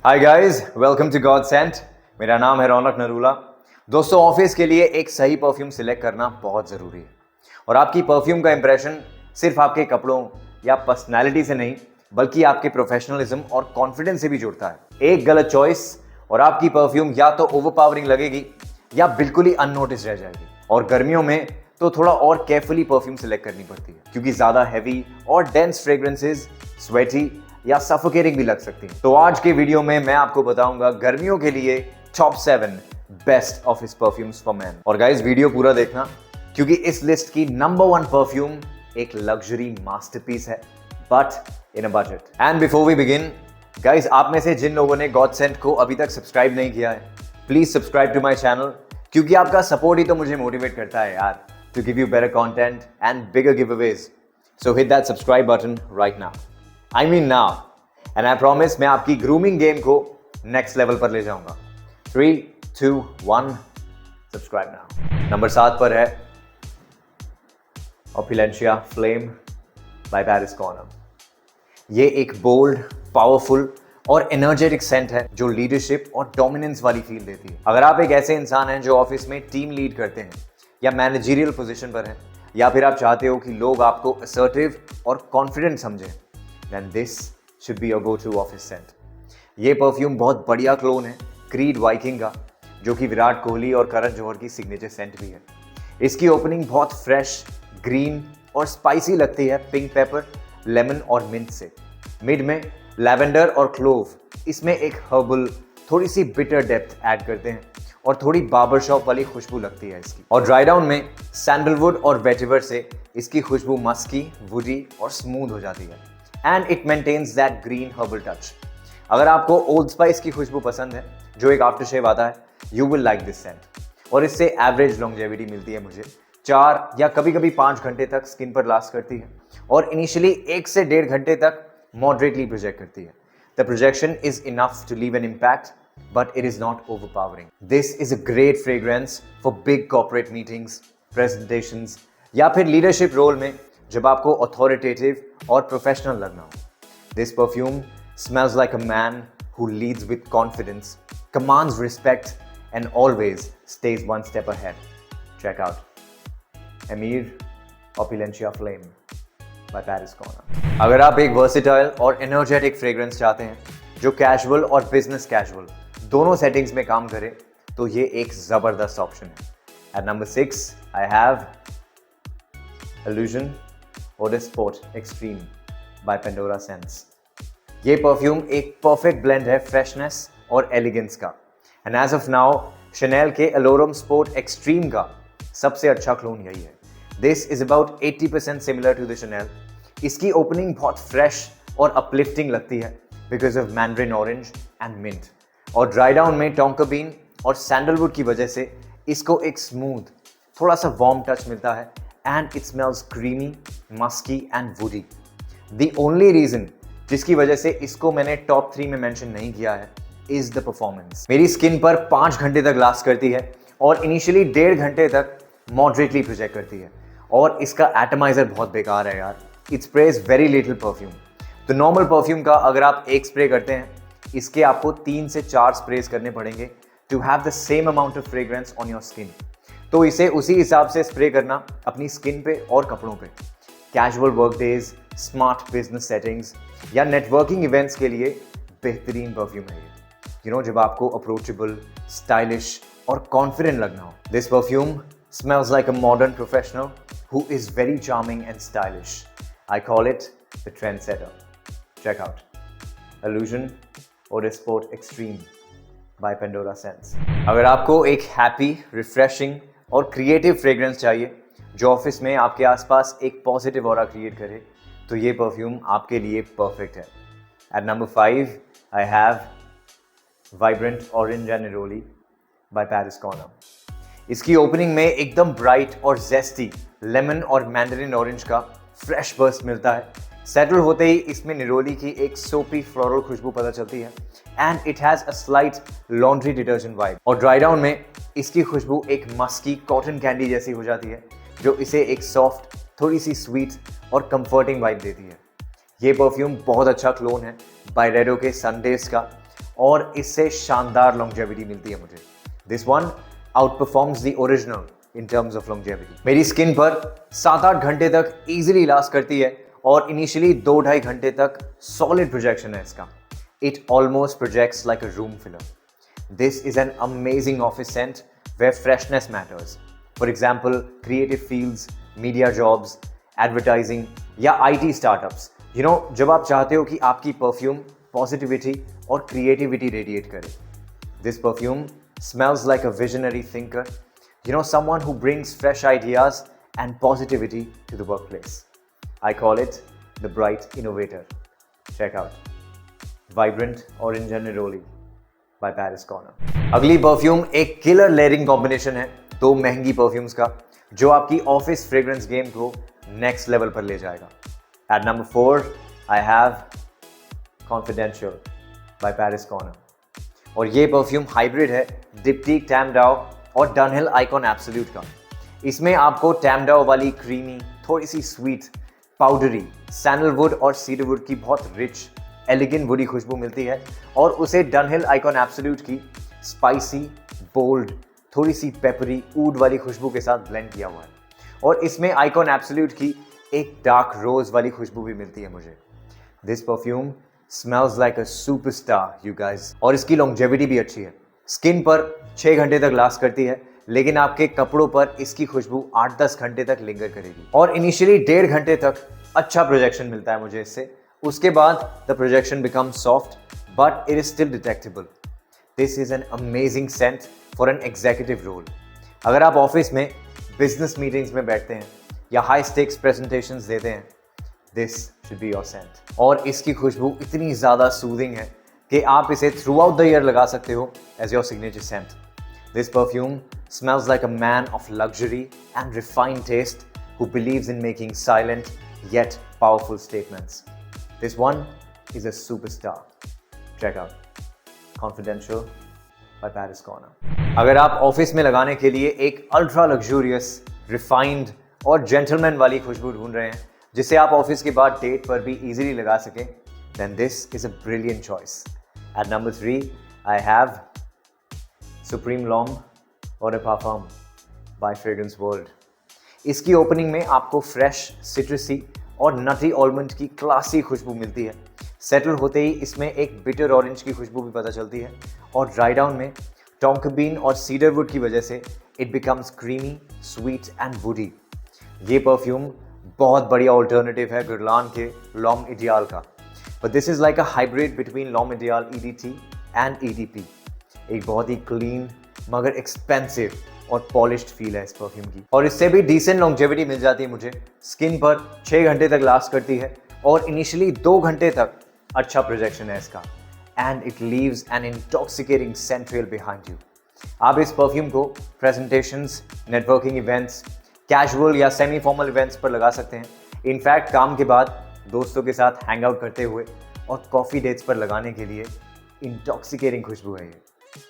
Hi guys, welcome to God Scent. मेरा नाम है रौनक नरूला। दोस्तों, ऑफिस के लिए एक सही परफ्यूम सिलेक्ट करना बहुत ज़रूरी है और आपकी परफ्यूम का इंप्रेशन सिर्फ आपके कपड़ों या पर्सनैलिटी से नहीं बल्कि आपके प्रोफेशनलिज्म और कॉन्फिडेंस से भी जुड़ता है। एक गलत चॉइस और आपकी परफ्यूम या तो ओवरपावरिंग लगेगी या बिल्कुल ही अननोटिस रह जाएगी। और गर्मियों में तो थोड़ा और केयरफुली परफ्यूम सिलेक्ट करनी पड़ती है क्योंकि ज़्यादा हैवी और डेंस फ्रेग्रेंसेज स्वेटी या सफोकेटिंग भी लग सकती है। तो आज के वीडियो में मैं आपको बताऊंगा गर्मियों के लिए top 7 best office perfumes for man. और गाइस, वीडियो पूरा देखना क्योंकि इस लिस्ट की नंबर 1 परफ्यूम एक लग्जरी मास्टरपीस है, but in a budget. And before we begin guys, आप में से जिन लोगों ने गॉड सेंट को अभी तक सब्सक्राइब नहीं किया है, please subscribe to my channel क्योंकि आपका सपोर्ट ही तो मुझे मोटिवेट करता है यार, to give you better content and bigger giveaways. So hit that subscribe button right now. I mean now, and I promise मैं आपकी ग्रूमिंग गेम को नेक्स्ट लेवल पर ले जाऊंगा। 3, 2, 1, सब्सक्राइब नाउ। नंबर 7 पर है ओपिलेंशिया फ्लेम बाय पैरिस कॉर्नर। ये एक बोल्ड, पावरफुल और एनर्जेटिक सेंट है जो लीडरशिप और डोमिनेंस वाली फील देती है। अगर आप एक ऐसे इंसान हैं जो ऑफिस में टीम लीड करते हैं या मैनेजरियल पोजीशन पर हैं, या फिर आप चाहते हो कि लोग आपको असर्टिव और कॉन्फिडेंट समझें, then this should be your go-to office scent. ये परफ्यूम बहुत बढ़िया क्लोन है क्रीड वाइकिंग का, जो कि विराट कोहली और करण जौहर की सिग्नेचर सेंट भी है। इसकी ओपनिंग बहुत फ्रेश, ग्रीन और स्पाइसी लगती है पिंक पेपर, लेमन और मिंट से। मिड में लैवेंडर और क्लोव इसमें एक हर्बल, थोड़ी सी बिटर डेप्थ ऐड करते हैं और थोड़ी बार्बर शॉप वाली खुशबू लगती है इसकी। और ड्राई डाउन में सैंडलवुड और वेटिवर से इसकी खुशबू मस्की, वुडी और स्मूथ हो जाती है and it maintains that green herbal touch. अगर आपको ओल्ड स्पाइस की खुशबू पसंद है जो एक आफ्टर शेव आता है, you will like this scent. और इससे एवरेज लॉन्जेविटी मिलती है मुझे। 4 या कभी कभी 5 घंटे तक स्किन पर लास्ट करती है और इनिशियली 1 से 1.5 घंटे तक मॉडरेटली प्रोजेक्ट करती है। The projection is enough to leave an impact, but it is not overpowering. This is a great fragrance for big corporate meetings, presentations या फिर लीडरशिप रोल में जब आपको अथॉरिटेटिव और प्रोफेशनल लगना हो। This perfume smells like a man who leads with confidence, commands respect and always stays 1 step ahead. Check out Ameer opulencia flame by Paris Corner. अगर आप एक वर्सेटाइल और एनर्जेटिक फ्रेग्रेंस चाहते हैं जो कैजुअल और बिजनेस कैजुअल दोनों settings में काम करे, तो ये एक जबरदस्त ऑप्शन है। At number 6 I have Illusion Eau de Sport Extreme by Pandora Scents। ये परफ्यूम एक परफेक्ट ब्लेंड है फ्रेशनेस और एलिगेंस का। And as of now Chanel के Allure Sport Extreme का सबसे अच्छा क्लोन यही है। This is about 80% similar to the Chanel। इसकी ओपनिंग बहुत फ्रेश और अपलिफ्टिंग लगती है because of mandarin orange and mint. और ड्राई डाउन में टोंका बीन और सैंडलवुड की वजह से इसको एक स्मूथ, थोड़ा सा वार्म टच मिलता है and it smells creamy, musky and woody. The only reason जिसकी वजह से इसको मैंने टॉप 3 में मेंशन नहीं किया है is the performance। मेरी स्किन पर 5 घंटे तक लास्ट करती है और इनिशियली 1.5 घंटे तक मॉडरेटली प्रोजेक्ट करती है। और इसका एटमाइजर बहुत बेकार है यार, it sprays very little perfume. तो नॉर्मल परफ्यूम का अगर आप एक स्प्रे करते हैं, इसके आपको 3 से 4 स्प्रेज करने पड़ेंगे to have the same amount of fragrance on your skin. तो इसे उसी हिसाब से स्प्रे करना अपनी स्किन पे और कपड़ों पे। Casual work days, smart business settings या नेटवर्किंग इवेंट्स के लिए बेहतरीन परफ्यूम है ये। जब आपको अप्रोचेबल, स्टाइलिश और कॉन्फिडेंट लगना हो। This perfume smells like a modern professional who is very charming and stylish. I call it the trend setter. Check out Illusion Eau de Sport Extreme by Pandora scents. अगर आपको एक happy, refreshing और creative fragrance चाहिए जो office में आपके आसपास एक पॉजिटिव ऑरा क्रिएट करे, तो ये परफ्यूम आपके लिए परफेक्ट है। At number 5 I have vibrant orange and neroli by Paris corner. इसकी ओपनिंग में एकदम ब्राइट और जेस्टी लेमन और मैंडरिन ऑरेंज का फ्रेश बर्स्ट मिलता है। सेटल होते ही इसमें निरोली की एक सोपी फ्लोरल खुशबू पता चलती है and it has a slight laundry detergent vibe. और ड्राई डाउन में इसकी खुशबू एक मस्की कॉटन कैंडी जैसी हो जाती है जो इसे एक सॉफ्ट, थोड़ी सी स्वीट और कंफर्टिंग वाइब देती है। ये परफ्यूम बहुत अच्छा क्लोन है बायरेडो के सनडेज का और इससे शानदार लॉन्जेविटी मिलती है मुझे। This one out performs the original in terms of longevity. मेरी स्किन पर 7-8 घंटे तक इजीली लास्ट करती है और इनिशियली 2-2.5 घंटे तक सॉलिड प्रोजेक्शन है इसका। It almost projects like a room filler. This is an amazing office scent where freshness matters. For example creative fields, media jobs, advertising या IT स्टार्टअप्स। जब आप चाहते हो कि आपकी परफ्यूम पॉजिटिविटी और क्रिएटिविटी रेडिएट करे। दिस perfume smells like a visionary thinker, someone who brings fresh ideas and positivity to the workplace. I call it the bright innovator. Check out Vibrant Orange and Neroli by Paris Corner. अगली perfume एक killer layering combination है 2 महंगी perfumes का, जो आपकी office fragrance game को next level पर ले जाएगा। At number 4, I have Confidential by Paris Corner. और ये परफ्यूम हाइब्रिड है डिप्टीक टैमडाओ और डनहिल आइकॉन एब्सोल्यूट का। इसमें आपको टैमडाओ वाली क्रीमी, थोड़ी सी स्वीट, पाउडरी, सैंडलवुड और सीडरवुड की बहुत रिच, एलिगेंट वुडी खुशबू मिलती है और उसे डनहिल आइकॉन एब्सोल्यूट की स्पाइसी, बोल्ड, थोड़ी सी पेपरी, ऊड वाली खुशबू के साथ ब्लेंड किया हुआ है। और इसमें आइकॉन एब्सोल्यूट की एक डार्क रोज वाली खुशबू भी मिलती है मुझे। This perfume smells like a superstar, you guys. और इसकी लॉन्जेविटी भी अच्छी है। स्किन पर 6 घंटे तक लास्ट करती है, लेकिन आपके कपड़ों पर इसकी खुशबू 8-10 घंटे तक लिंगर करेगी। और इनिशियली 1.5 घंटे तक अच्छा प्रोजेक्शन मिलता है मुझे इससे। उसके बाद the projection becomes soft but it is still detectable. This is an amazing scent for an executive role. अगर आप ऑफिस में बिजनेस मीटिंग्स में बैठते हैं या हाई स्टेक्स प्रेजेंटेशंस देते हैं, this should be your scent. और इसकी खुशबू इतनी ज़्यादा सूदिंग है कि आप इसे थ्रू आउट द ईयर लगा सकते हो as your signature scent. This perfume smells like a man of luxury and refined taste who believes in making silent yet powerful statements. This one is a superstar. Check out Confidential by Paris Corner. अगर आप office में लगाने के लिए एक ultra luxurious, refined और gentleman वाली खुशबू ढूंढ रहे हैं जिसे आप ऑफिस के बाद डेट पर भी इजीली लगा सकें, then this is a brilliant choice. At number 3, I have Supreme L'Homme Eau de Parfum by Fragrance World. इसकी ओपनिंग में आपको फ्रेश, सिट्रसी और नटी आलमंड की क्लासी खुशबू मिलती है। सेटल होते ही इसमें एक बिटर ऑरेंज की खुशबू भी पता चलती है और ड्राई डाउन में टोंका बीन और सीडरवुड की वजह से it becomes creamy, sweet and woody. ये परफ्यूम बहुत बढ़िया ऑल्टरनेटिव है गुरलान के लॉम इडियाल का, but this is like a hybrid between L'Homme Ideal EDT and EDP। एक बहुत ही क्लीन मगर एक्सपेंसिव और पॉलिश्ड फील है इस परफ्यूम की, और इससे भी डिसेंट लॉन्जेविटी मिल जाती है मुझे। स्किन पर 6 घंटे तक लास्ट करती है और इनिशियली 2 घंटे तक अच्छा प्रोजेक्शन है इसका, and it leaves an intoxicating scent trail behind you. आप इस परफ्यूम को प्रेजेंटेशंस, नेटवर्किंग इवेंट्स, कैजुअल या सेमी फॉर्मल इवेंट्स पर लगा सकते हैं। इनफैक्ट काम के बाद दोस्तों के साथ हैंग आउट करते हुए और कॉफ़ी डेट्स पर लगाने के लिए इंटॉक्सिकेटिंग खुशबू है ये।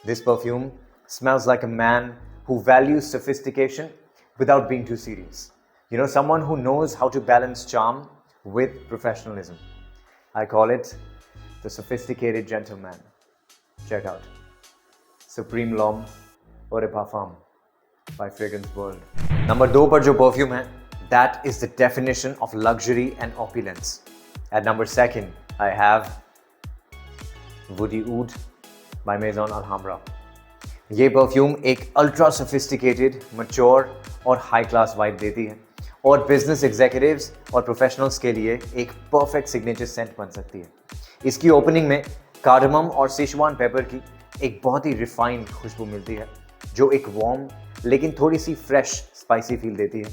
This perfume smells like a man who values sophistication without being too serious. Someone who knows how to balance charm with professionalism. I call it the sophisticated gentleman. Check out Supreme L'Homme Eau de Parfum by Fragrance World. Number 2 पर जो perfume है, that is the definition of luxury and opulence. At number 2, I have Woody Oud by Maison Alhambra. ये perfume एक ultra sophisticated, mature और high class vibe देती है और business executives और प्रोफेशनल्स के लिए एक परफेक्ट सिग्नेचर सेंट बन सकती है। इसकी ओपनिंग में कार्डमम और सिचुआन पेपर की एक बहुत ही रिफाइंड खुशबू मिलती है जो एक वार्म लेकिन थोड़ी सी फ्रेश स्पाइसी फील देती है।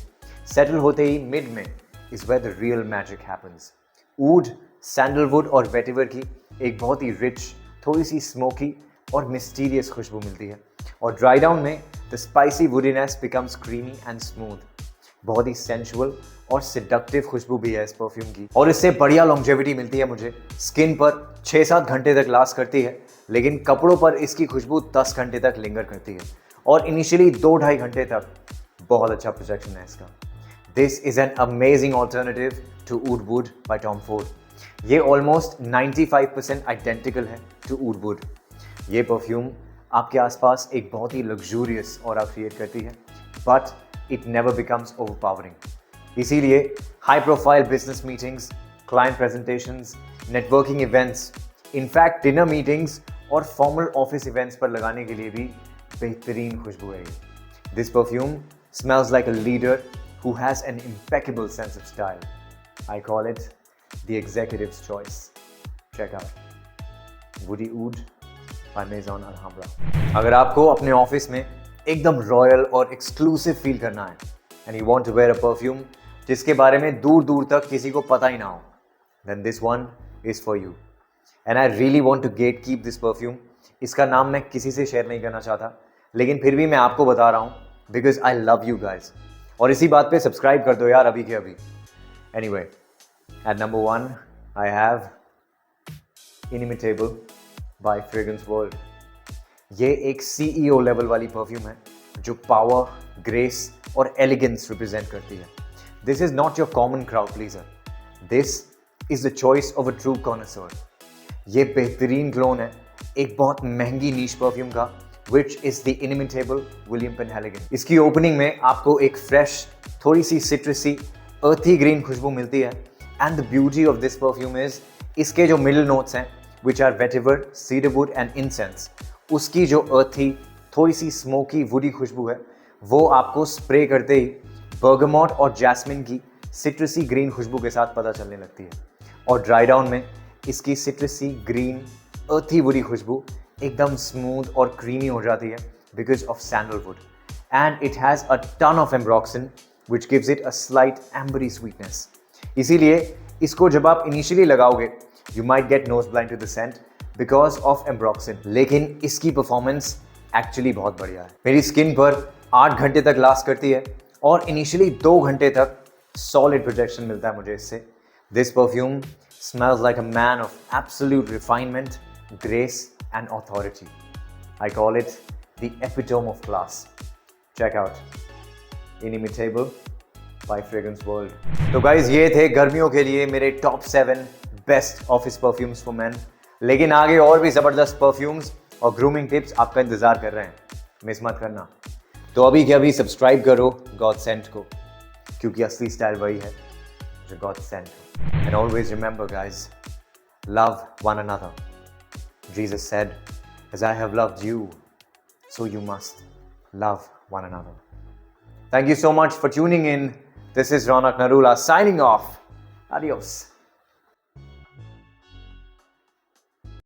सेटल होते ही मिड में is where the real magic happens. Oud, sandalwood और वेटिवर की एक बहुत ही रिच, थोड़ी सी स्मोकी और मिस्टीरियस खुशबू मिलती है, और ड्राई डाउन में the spicy woodiness becomes creamy and smooth. बहुत ही सेंसुअल और सिडक्टिव खुशबू भी है इस परफ्यूम की, और इससे बढ़िया लॉन्जेविटी मिलती है मुझे। स्किन पर 6-7 घंटे तक लास्ट करती है, लेकिन कपड़ों पर इसकी खुशबू 10 घंटे तक लिंगर करती है, और इनिशियली 2-2.5 घंटे तक बहुत अच्छा प्रोजेक्शन है इसका। This is an amazing alternative to oud wood by Tom Ford. ये ऑलमोस्ट 95% आइडेंटिकल है टू ऊड वुड, ये परफ्यूम आपके आसपास एक बहुत ही लग्जूरियस ऑरा क्रिएट करती है, but it never becomes overpowering. इसीलिए high profile business meetings, client presentations, networking events, in fact dinner meetings और फॉर्मल ऑफिस इवेंट्स पर लगाने के लिए भी बेहतरीन खुशबू है ये। This perfume smells like a leader who has an impeccable sense of style. I call it the executive's choice. Check out Woody Oud by Maison Alhambra. अगर आपको अपने ऑफिस में एकदम रॉयल और एक्सक्लूसिव फील करना है and you want to wear a perfume जिसके बारे में दूर दूर तक किसी को पता ही ना हो, then this one is for you. And I really want to gatekeep this perfume. इसका नाम मैं किसी से शेयर नहीं करना चाहता, लेकिन फिर भी मैं आपको बता रहा हूँ because I love you guys. और इसी बात पे सब्सक्राइब कर दो यार अभी के अभी. Anyway, at number 1 I have Inimitable by Fragrance World. ये एक CEO लेवल वाली परफ्यूम है जो पावर, ग्रेस और एलिगेंस रिप्रेजेंट करती है. This is not your common crowd pleaser. This is the choice of a true connoisseur. ये बेहतरीन क्लोन है एक बहुत महंगी नीश परफ्यूम का, which is the Inimitable William Penhaligon. इसकी ओपनिंग में आपको एक फ्रेश, थोड़ी सी सिट्रसी, अर्थी ग्रीन खुशबू मिलती है. And the beauty of this perfume is इसके जो मिडिल नोट्स हैं which are vetiver, cedarwood and incense, उसकी जो अर्थी, थोड़ी सी स्मोकी वुडी खुशबू है वो आपको स्प्रे करते ही बर्गमॉट और जैस्मिन की सिट्रसी ग्रीन खुशबू के साथ पता चलने लगती है. और ड्राई डाउन में इसकी सिट्रसी ग्रीन अर्थी वुडी खुशबू एकदम स्मूथ और क्रीमी हो जाती है because of sandalwood. And it has a ton of ambroxan which gives it a slight ambery sweetness. इसीलिए इसको जब आप इनिशियली लगाओगे you might get nose blind to the scent because of ambroxan, लेकिन इसकी परफॉर्मेंस एक्चुअली बहुत बढ़िया है. मेरी स्किन पर 8 घंटे तक लास्ट करती है और इनिशियली 2 घंटे तक सॉलिड प्रोटेक्शन मिलता है मुझे इससे. This perfume smells like a man of absolute refinement, grace and authority. I call it the epitome of class. Check out Inimitable by Fragrance World. तो guys ये थे गर्मियों के लिए मेरे top 7 best office perfumes for men. लेकिन आगे और भी ज़बरदस्त perfumes और grooming tips आपका इंतज़ार कर रहे हैं, मिस मत करना. तो अभी के अभी सब्सक्राइब करो God Sent को, क्योंकि असली स्टाइल वही है जो God Sent. And always remember guys, love one another. Jesus said, as I have loved you, so you must love one another. Thank you so much for tuning in. This is Ronak Narula signing off. Adios.